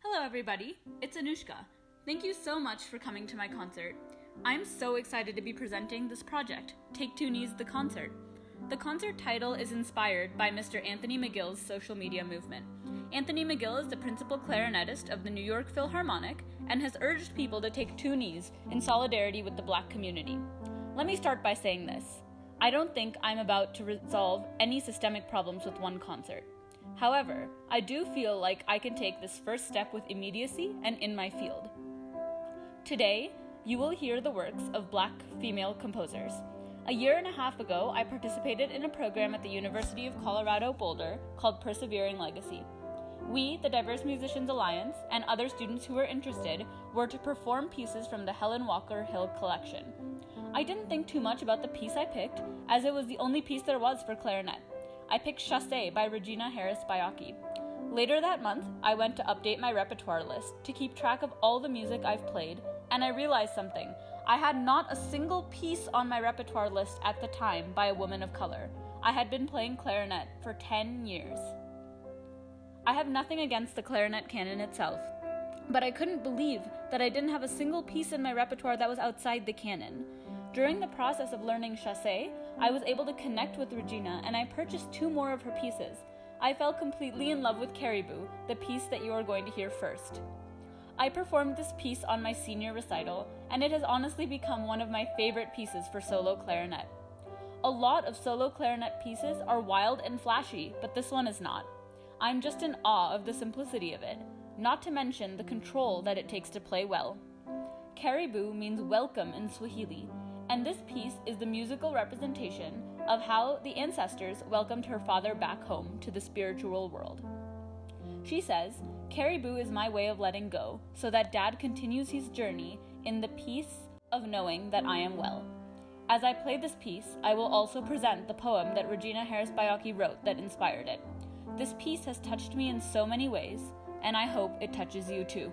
Hello everybody, it's Anushka. Thank you so much for coming to my concert. I'm so excited to be presenting this project, Taketwoknees the Concert. The concert title is inspired by Mr. Anthony McGill's social media movement. Anthony McGill is the principal clarinetist of the New York Philharmonic and has urged people to take two knees in solidarity with the Black community. Let me start by saying this. I don't think I'm about to resolve any systemic problems with one concert. However, I do feel like I can take this first step with immediacy and in my field. Today, you will hear the works of Black female composers. A year and a half ago, I participated in a program at the University of Colorado Boulder called Persevering Legacy. We, the Diverse Musicians Alliance, and other students who were interested were to perform pieces from the Helen Walker Hill collection. I didn't think too much about the piece I picked, as it was the only piece there was for clarinet. I picked Chassé by Regina Harris Baiocchi. Later that month, I went to update my repertoire list to keep track of all the music I've played, and I realized something. I had not a single piece on my repertoire list at the time by a woman of color. I had been playing clarinet for 10 years. I have nothing against the clarinet canon itself, but I couldn't believe that I didn't have a single piece in my repertoire that was outside the canon. During the process of learning Chassé, I was able to connect with Regina, and I purchased 2 more of her pieces. I fell completely in love with Caribou, the piece that you are going to hear first. I performed this piece on my senior recital, and it has honestly become one of my favorite pieces for solo clarinet. A lot of solo clarinet pieces are wild and flashy, but this one is not. I'm just in awe of the simplicity of it, not to mention the control that it takes to play well. Caribou means welcome in Swahili, and this piece is the musical representation of how the ancestors welcomed her father back home to the spiritual world. She says, "Caribou is my way of letting go, so that Dad continues his journey in the peace of knowing that I am well." As I play this piece, I will also present the poem that Regina Harris Baiocchi wrote that inspired it. This piece has touched me in so many ways, and I hope it touches you too.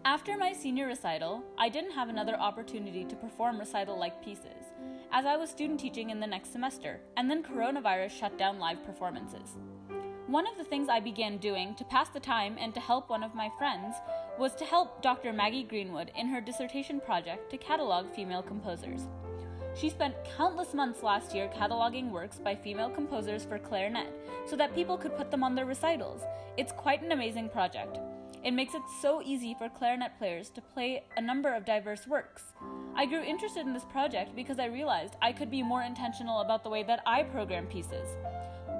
After my senior recital, I didn't have another opportunity to perform recital-like pieces, as I was student teaching in the next semester, and then coronavirus shut down live performances. One of the things I began doing to pass the time and to help one of my friends was to help Dr. Maggie Greenwood in her dissertation project to catalog female composers. She spent countless months last year cataloging works by female composers for clarinet so that people could put them on their recitals. It's quite an amazing project. It makes it so easy for clarinet players to play a number of diverse works. I grew interested in this project because I realized I could be more intentional about the way that I program pieces.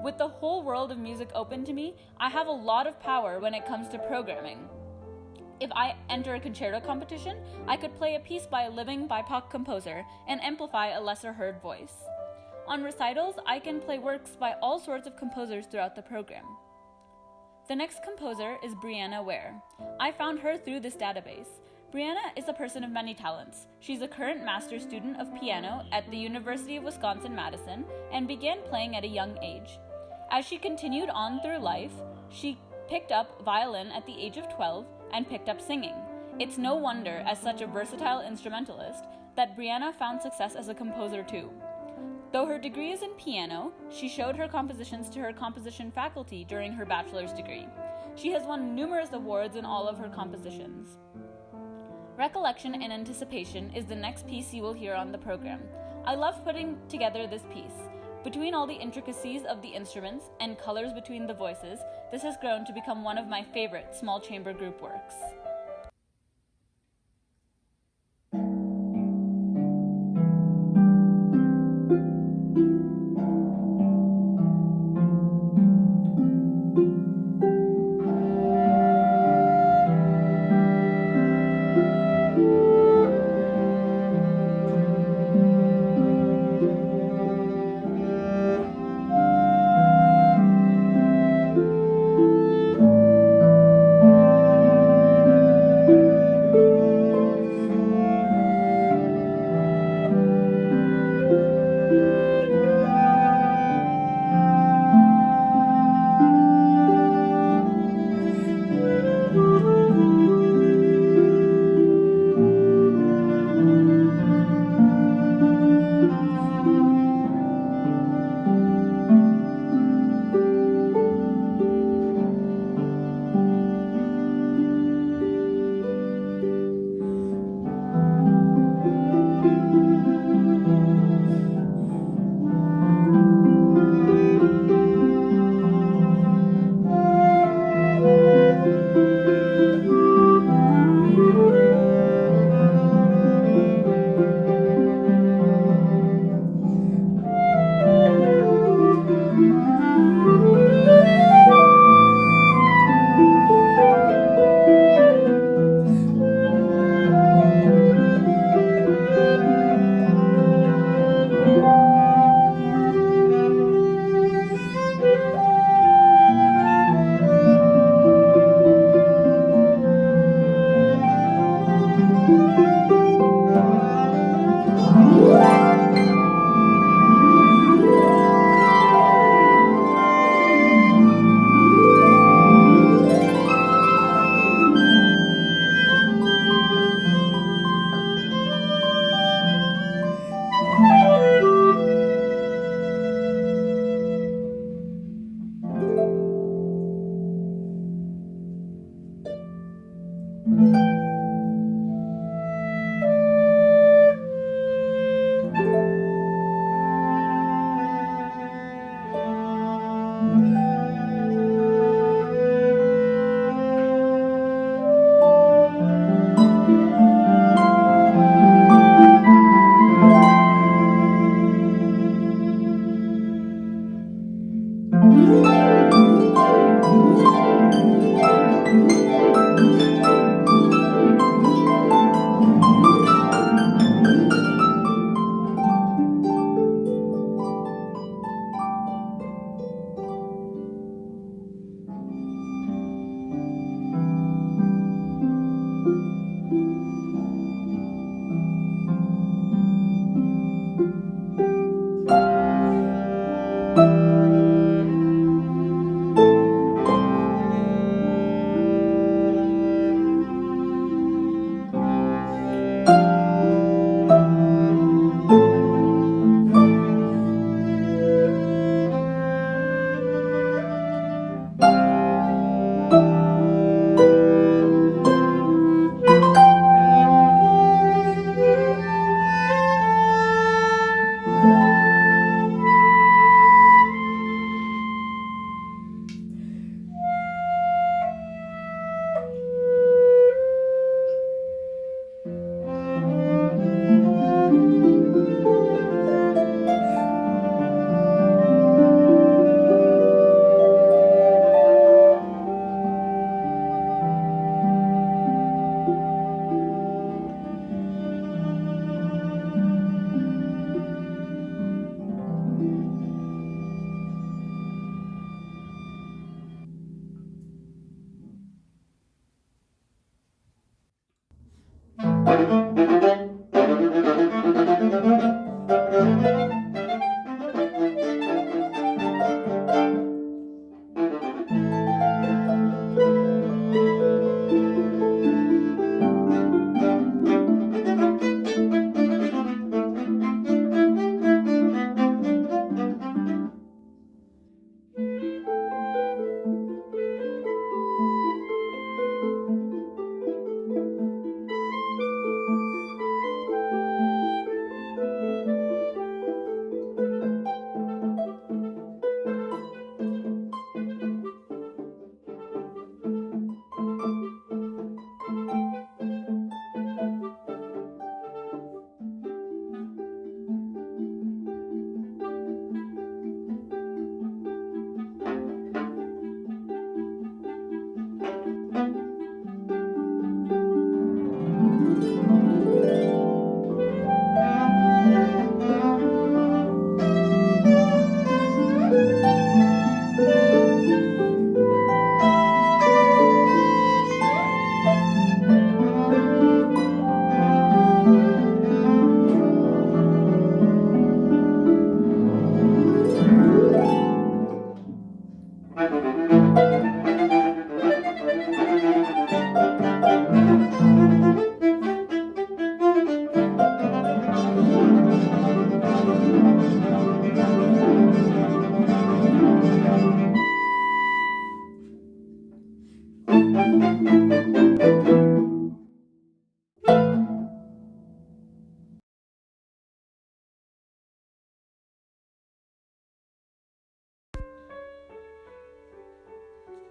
With the whole world of music open to me, I have a lot of power when it comes to programming. If I enter a concerto competition, I could play a piece by a living BIPOC composer and amplify a lesser heard voice. On recitals, I can play works by all sorts of composers throughout the program. The next composer is Brianna Ware. I found her through this database. Brianna is a person of many talents. She's a current master's student of piano at the University of Wisconsin-Madison and began playing at a young age. As she continued on through life, she picked up violin at the age of 12 and picked up singing. It's no wonder, as such a versatile instrumentalist, that Brianna found success as a composer too. Though her degree is in piano, she showed her compositions to her composition faculty during her bachelor's degree. She has won numerous awards in all of her compositions. Recollection and Anticipation is the next piece you will hear on the program. I love putting together this piece. Between all the intricacies of the instruments and colors between the voices, this has grown to become one of my favorite small chamber group works.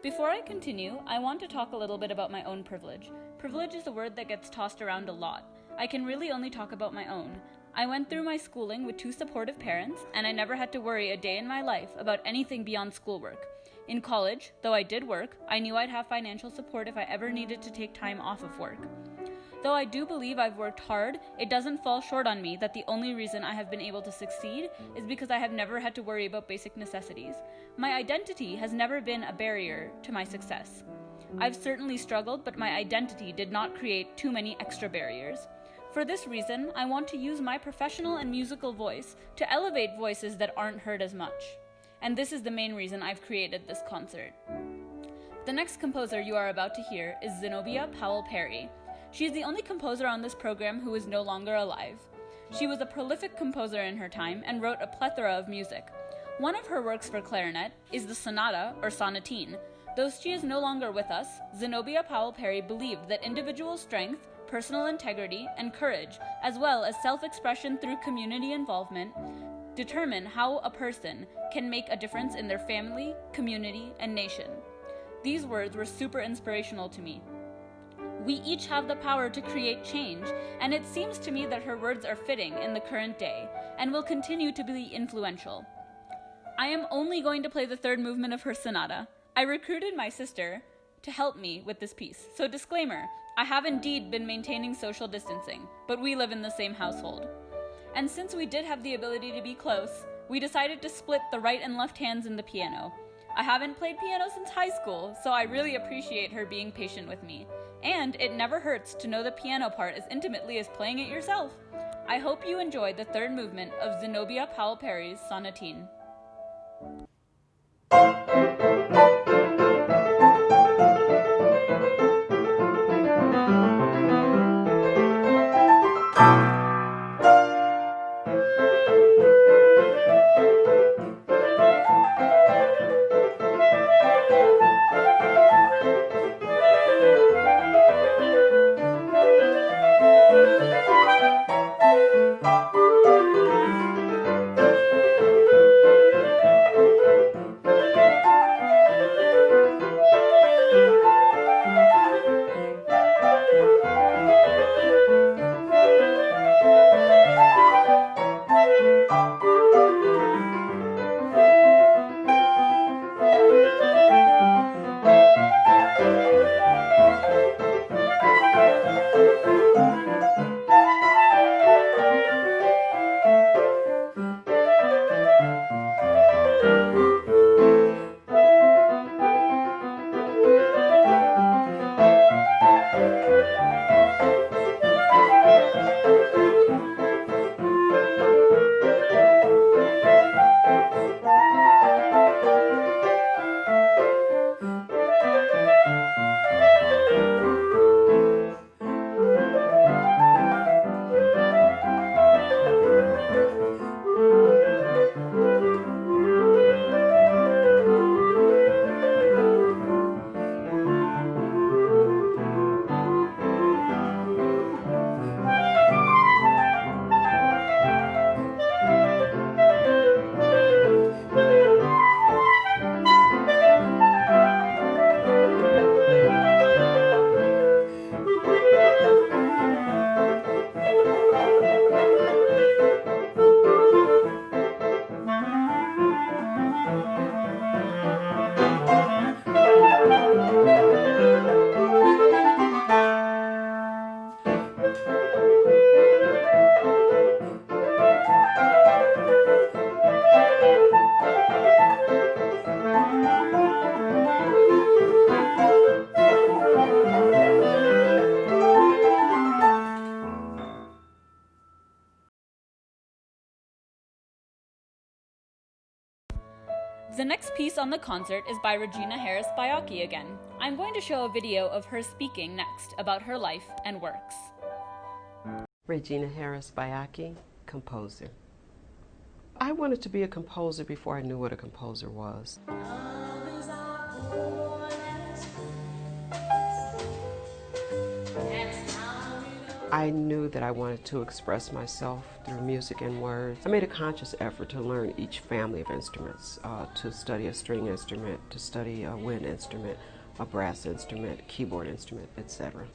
Before I continue, I want to talk a little bit about my own privilege. Privilege is a word that gets tossed around a lot. I can really only talk about my own. I went through my schooling with 2 supportive parents, and I never had to worry a day in my life about anything beyond schoolwork. In college, though I did work, I knew I'd have financial support if I ever needed to take time off of work. Though I do believe I've worked hard, it doesn't fall short on me that the only reason I have been able to succeed is because I have never had to worry about basic necessities. My identity has never been a barrier to my success. I've certainly struggled, but my identity did not create too many extra barriers. For this reason, I want to use my professional and musical voice to elevate voices that aren't heard as much. And this is the main reason I've created this concert. The next composer you are about to hear is Zenobia Powell Perry. She is the only composer on this program who is no longer alive. She was a prolific composer in her time and wrote a plethora of music. One of her works for clarinet is the sonata or sonatine. Though she is no longer with us, Zenobia Powell Perry believed that individual strength, personal integrity, and courage, as well as self-expression through community involvement, determine how a person can make a difference in their family, community, and nation. These words were super inspirational to me. We each have the power to create change, and it seems to me that her words are fitting in the current day, and will continue to be influential. I am only going to play the 3rd movement of her sonata. I recruited my sister to help me with this piece, so disclaimer, I have indeed been maintaining social distancing, but we live in the same household. And since we did have the ability to be close, we decided to split the right and left hands in the piano. I haven't played piano since high school, so I really appreciate her being patient with me. And it never hurts to know the piano part as intimately as playing it yourself. I hope you enjoyed the 3rd movement of Zenobia Powell Perry's Sonatine. The next piece on the concert is by Regina Harris Bayaki again. I'm going to show a video of her speaking next about her life and works. Regina Harris Bayaki, composer. I wanted to be a composer before I knew what a composer was. I knew that I wanted to express myself through music and words. I made a conscious effort to learn each family of instruments, to study a string instrument, to study a wind instrument, a brass instrument, keyboard instrument, etc.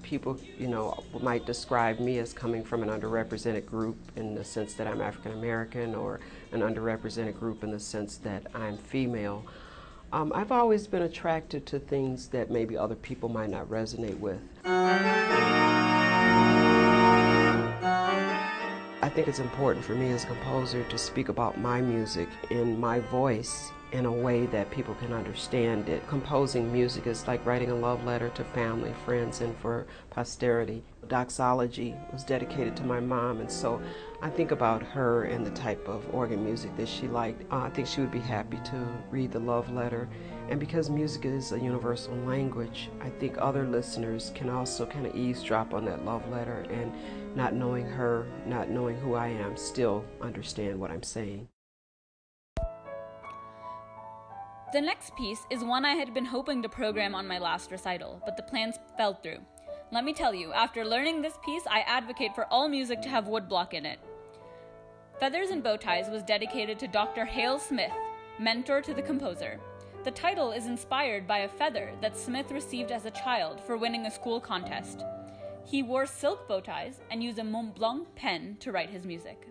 People, might describe me as coming from an underrepresented group in the sense that I'm African American, or an underrepresented group in the sense that I'm female. I've always been attracted to things that maybe other people might not resonate with. I think it's important for me as a composer to speak about my music in my voice in a way that people can understand it. Composing music is like writing a love letter to family, friends, and for posterity. Doxology was dedicated to my mom, and so I think about her and the type of organ music that she liked. I think she would be happy to read the love letter. And because music is a universal language, I think other listeners can also kind of eavesdrop on that love letter and, not knowing her, not knowing who I am, still understand what I'm saying. The next piece is one I had been hoping to program on my last recital, but the plans fell through. Let me tell you, after learning this piece, I advocate for all music to have woodblock in it. Feathers and Bow Ties was dedicated to Dr. Hale Smith, mentor to the composer. The title is inspired by a feather that Smith received as a child for winning a school contest. He wore silk bow ties and used a Mont Blanc pen to write his music.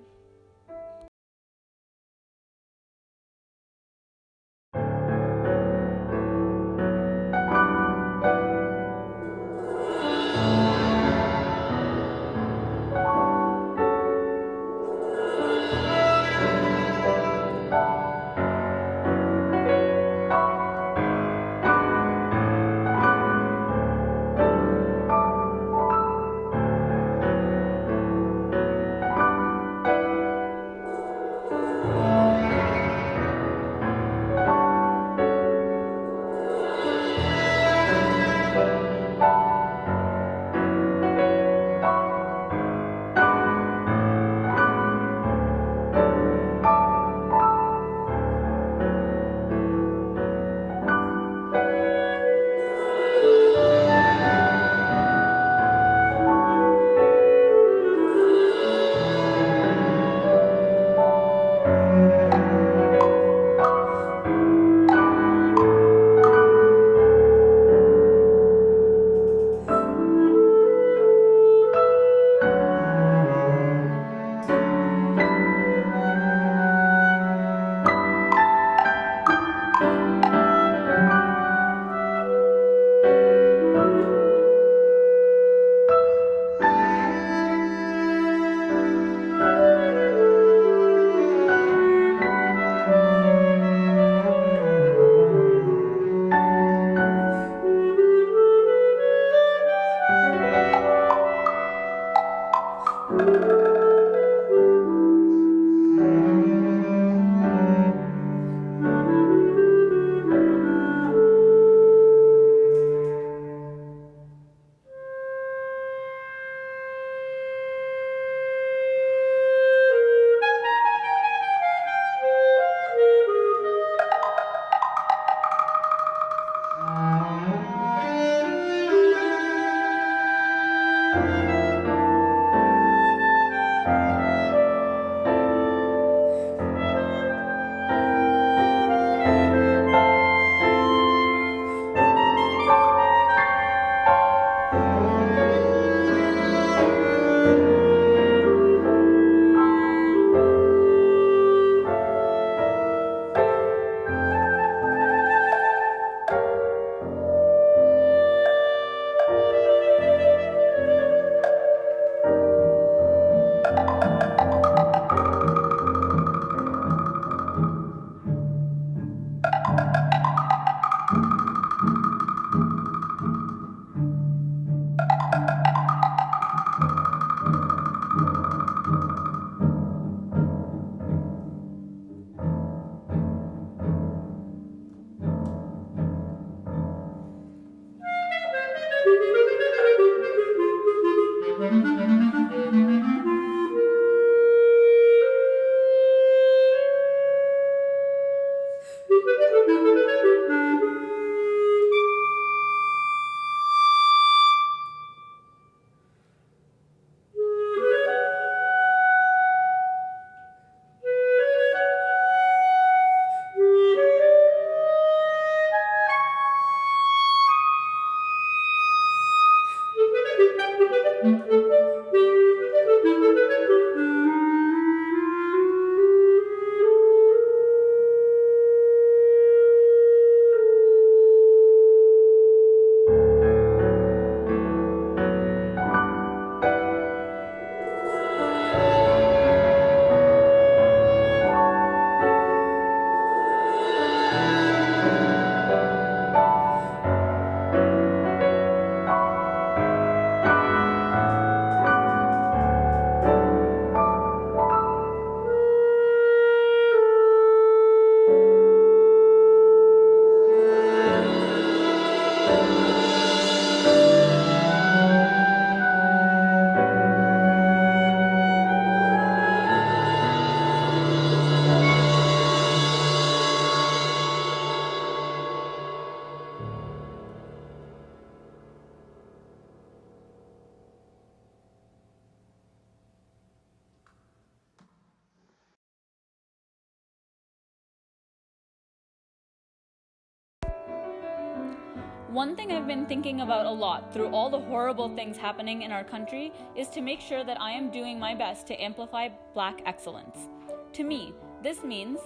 One thing I've been thinking about a lot through all the horrible things happening in our country is to make sure that I am doing my best to amplify Black excellence. To me, this means,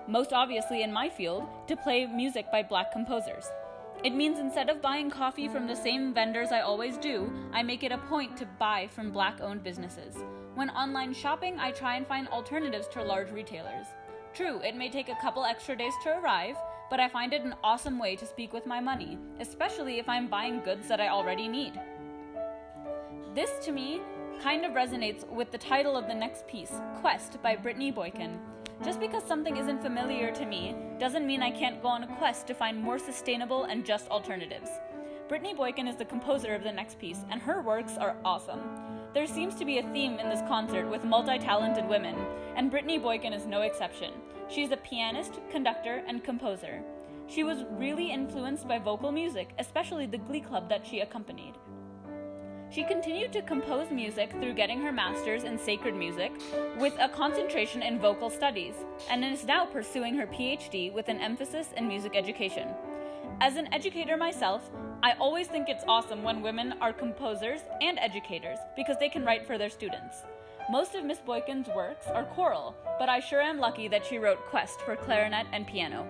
most obviously in my field, to play music by Black composers. It means instead of buying coffee from the same vendors I always do, I make it a point to buy from Black-owned businesses. When online shopping, I try and find alternatives to large retailers. True, it may take a couple extra days to arrive, but I find it an awesome way to speak with my money, especially if I'm buying goods that I already need. This, to me, kind of resonates with the title of the next piece, Quest by Brittany Boykin. Just because something isn't familiar to me doesn't mean I can't go on a quest to find more sustainable and just alternatives. Brittany Boykin is the composer of the next piece, and her works are awesome. There seems to be a theme in this concert with multi-talented women, and Brittany Boykin is no exception. She's a pianist, conductor, and composer. She was really influenced by vocal music, especially the glee club that she accompanied. She continued to compose music through getting her master's in sacred music with a concentration in vocal studies, and is now pursuing her PhD with an emphasis in music education. As an educator myself, I always think it's awesome when women are composers and educators because they can write for their students. Most of Miss Boykin's works are choral, but I sure am lucky that she wrote Quest for clarinet and piano.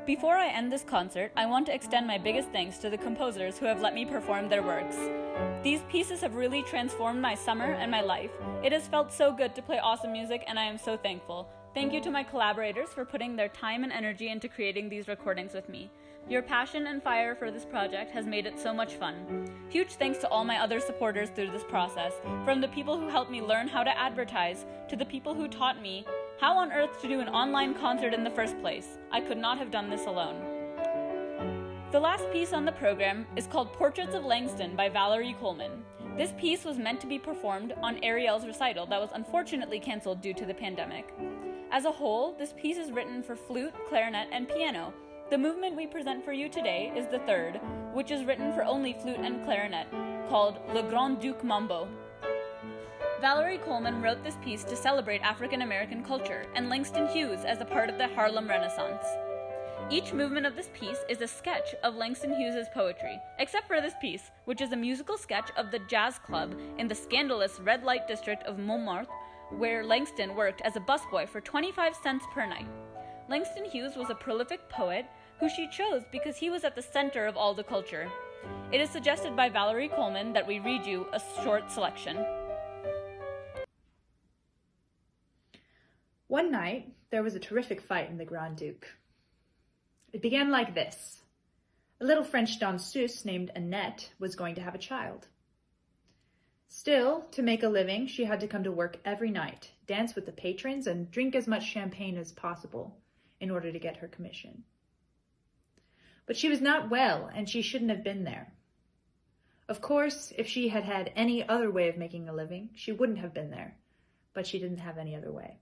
Before I end this concert, I want to extend my biggest thanks to the composers who have let me perform their works. These pieces have really transformed my summer and my life. It has felt so good to play awesome music, and I am so thankful. Thank you to my collaborators for putting their time and energy into creating these recordings with me. Your passion and fire for this project has made it so much fun. Huge thanks to all my other supporters through this process, from the people who helped me learn how to advertise, to the people who taught me how on earth to do an online concert in the first place. I could not have done this alone. The last piece on the program is called Portraits of Langston by Valerie Coleman. This piece was meant to be performed on Ariel's recital that was unfortunately canceled due to the pandemic. As a whole, this piece is written for flute, clarinet, and piano. The movement we present for you today is the third, which is written for only flute and clarinet, called Le Grand Duc Mambo. Valerie Coleman wrote this piece to celebrate African American culture and Langston Hughes as a part of the Harlem Renaissance. Each movement of this piece is a sketch of Langston Hughes' poetry, except for this piece, which is a musical sketch of the jazz club in the scandalous red light district of Montmartre, where Langston worked as a busboy for 25 cents per night. Langston Hughes was a prolific poet who she chose because he was at the center of all the culture. It is suggested by Valerie Coleman that we read you a short selection. One night, there was a terrific fight in the Grand Duke. It began like this. A little French danseuse named Annette was going to have a child. Still, to make a living, she had to come to work every night, dance with the patrons, and drink as much champagne as possible in order to get her commission. But she was not well, and she shouldn't have been there. Of course, if she had had any other way of making a living, she wouldn't have been there, but she didn't have any other way.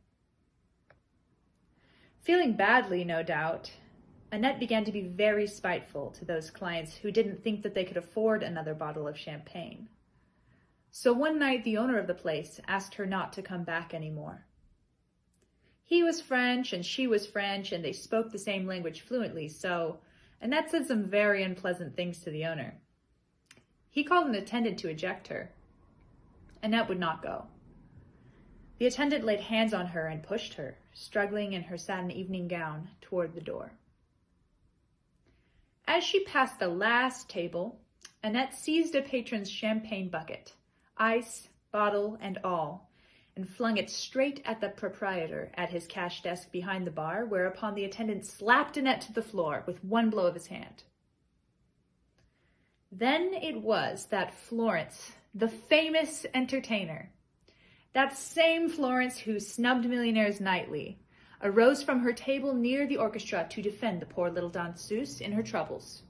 Feeling badly, no doubt, Annette began to be very spiteful to those clients who didn't think that they could afford another bottle of champagne. So one night, the owner of the place asked her not to come back anymore. He was French and she was French, and they spoke the same language fluently, so Annette said some very unpleasant things to the owner. He called an attendant to eject her. Annette would not go. The attendant laid hands on her and pushed her, struggling in her satin evening gown, toward the door. As she passed the last table, Annette seized a patron's champagne bucket, ice, bottle, and all, and flung it straight at the proprietor at his cash desk behind the bar, whereupon the attendant slapped Annette to the floor with one blow of his hand. Then it was that Florence, the famous entertainer, that same Florence who snubbed millionaires nightly, arose from her table near the orchestra to defend the poor little danseuse in her troubles.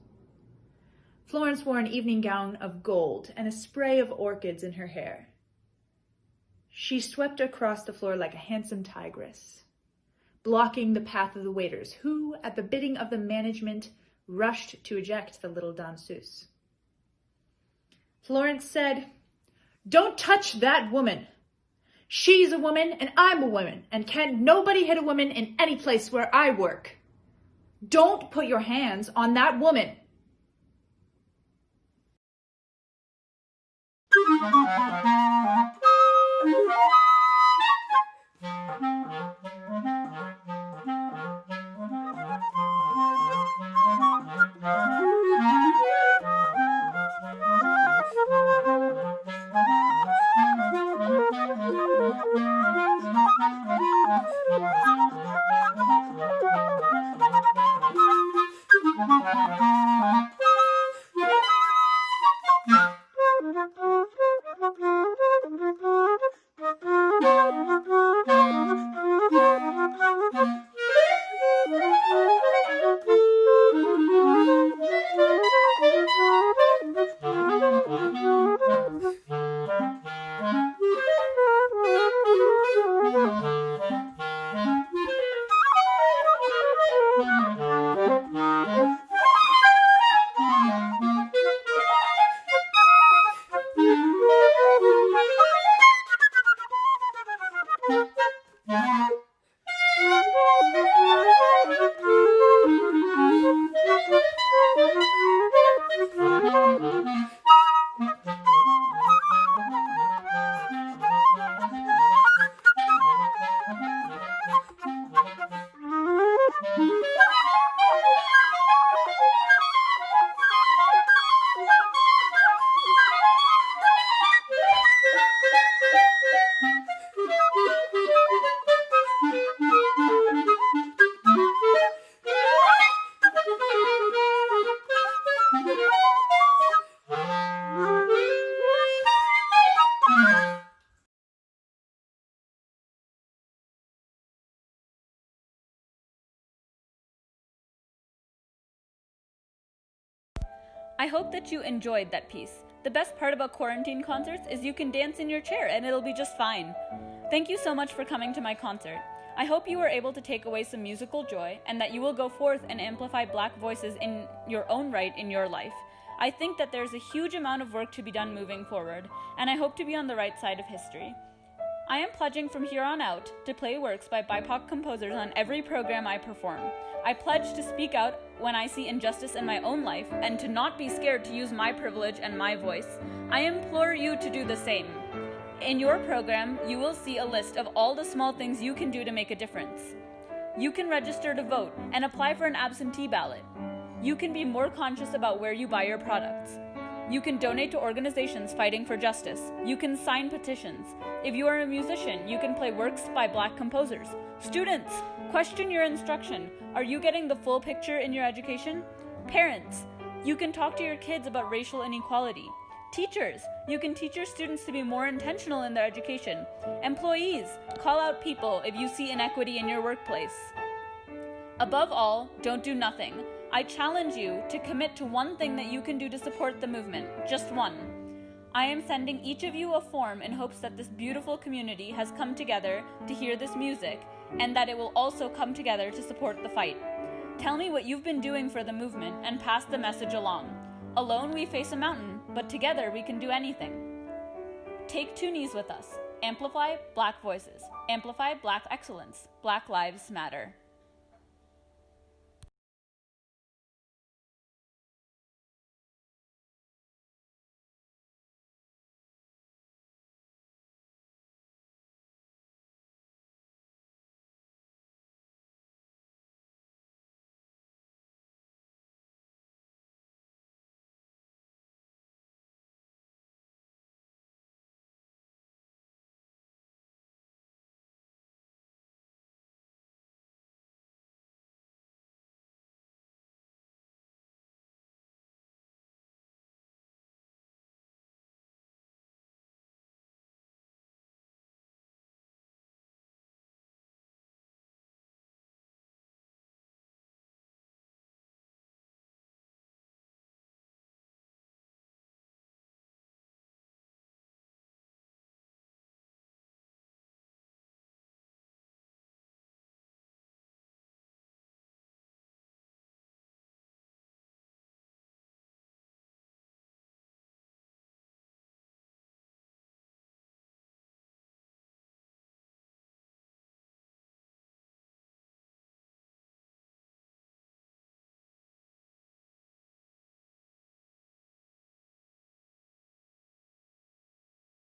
Florence wore an evening gown of gold and a spray of orchids in her hair. She swept across the floor like a handsome tigress, blocking the path of the waiters, who, at the bidding of the management, rushed to eject the little danseuse. Florence said, "Don't touch that woman. She's a woman and I'm a woman, and can't nobody hit a woman in any place where I work. Don't put your hands on that woman." I hope that you enjoyed that piece. The best part about quarantine concerts is you can dance in your chair and it'll be just fine. Thank you so much for coming to my concert. I hope you were able to take away some musical joy and that you will go forth and amplify Black voices in your own right in your life. I think that there's a huge amount of work to be done moving forward, and I hope to be on the right side of history. I am pledging from here on out to play works by BIPOC composers on every program I perform. I pledge to speak out when I see injustice in my own life and to not be scared to use my privilege and my voice. I implore you to do the same. In your program, you will see a list of all the small things you can do to make a difference. You can register to vote and apply for an absentee ballot. You can be more conscious about where you buy your products. You can donate to organizations fighting for justice. You can sign petitions. If you are a musician, you can play works by Black composers. Students, question your instruction. Are you getting the full picture in your education? Parents, you can talk to your kids about racial inequality. Teachers, you can teach your students to be more intentional in their education. Employees, call out people if you see inequity in your workplace. Above all, don't do nothing. I challenge you to commit to one thing that you can do to support the movement, just one. I am sending each of you a form in hopes that this beautiful community has come together to hear this music and that it will also come together to support the fight. Tell me what you've been doing for the movement and pass the message along. Alone we face a mountain, but together we can do anything. Take 2 knees with us. Amplify Black voices. Amplify Black excellence. Black lives matter.